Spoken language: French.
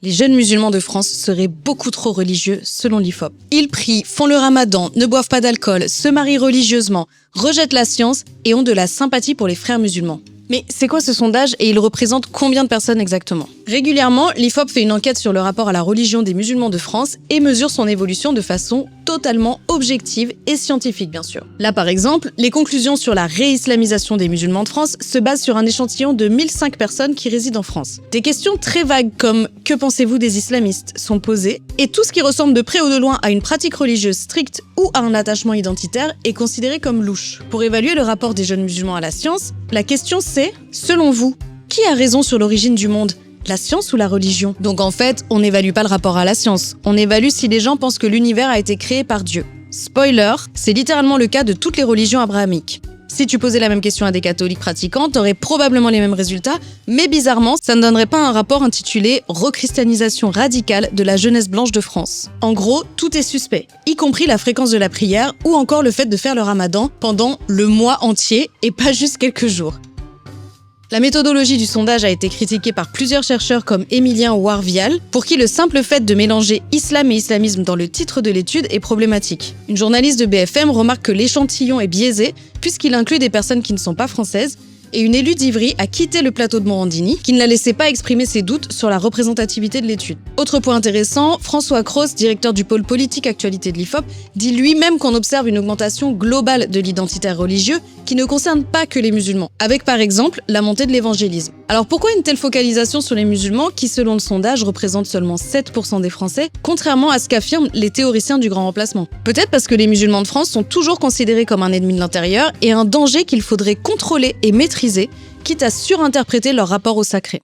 Les jeunes musulmans de France seraient beaucoup trop religieux selon l'IFOP. Ils prient, font le ramadan, ne boivent pas d'alcool, se marient religieusement, rejettent la science et ont de la sympathie pour les frères musulmans. Mais c'est quoi ce sondage et il représente combien de personnes exactement? Régulièrement, l'IFOP fait une enquête sur le rapport à la religion des musulmans de France et mesure son évolution de façon totalement objective et scientifique bien sûr. Là par exemple, les conclusions sur la réislamisation des musulmans de France se basent sur un échantillon de 1005 personnes qui résident en France. Des questions très vagues comme « Que pensez-vous des islamistes ?» sont posées et tout ce qui ressemble de près ou de loin à une pratique religieuse stricte ou à un attachement identitaire est considéré comme louche. Pour évaluer le rapport des jeunes musulmans à la science, la question c'est, selon vous, qui a raison sur l'origine du monde ? La science ou la religion? Donc en fait, on n'évalue pas le rapport à la science, on évalue si les gens pensent que l'univers a été créé par Dieu. Spoiler, c'est littéralement le cas de toutes les religions abrahamiques. Si tu posais la même question à des catholiques pratiquants, t'aurais probablement les mêmes résultats, mais bizarrement, ça ne donnerait pas un rapport intitulé « Rechristianisation radicale de la jeunesse blanche de France ». En gros, tout est suspect, y compris la fréquence de la prière ou encore le fait de faire le ramadan pendant le mois entier et pas juste quelques jours. La méthodologie du sondage a été critiquée par plusieurs chercheurs comme Émilien Warvial, pour qui le simple fait de mélanger islam et islamisme dans le titre de l'étude est problématique. Une journaliste de BFM remarque que l'échantillon est biaisé puisqu'il inclut des personnes qui ne sont pas françaises, et une élue d'Ivry a quitté le plateau de Morandini, qui ne la laissait pas exprimer ses doutes sur la représentativité de l'étude. Autre point intéressant, François Cros, directeur du pôle politique actualité de l'IFOP, dit lui-même qu'on observe une augmentation globale de l'identitaire religieux qui ne concerne pas que les musulmans, avec par exemple la montée de l'évangélisme. Alors pourquoi une telle focalisation sur les musulmans qui, selon le sondage, représentent seulement 7% des Français, contrairement à ce qu'affirment les théoriciens du grand remplacement? Peut-être parce que les musulmans de France sont toujours considérés comme un ennemi de l'intérieur et un danger qu'il faudrait contrôler et maîtriser, quitte à surinterpréter leur rapport au sacré.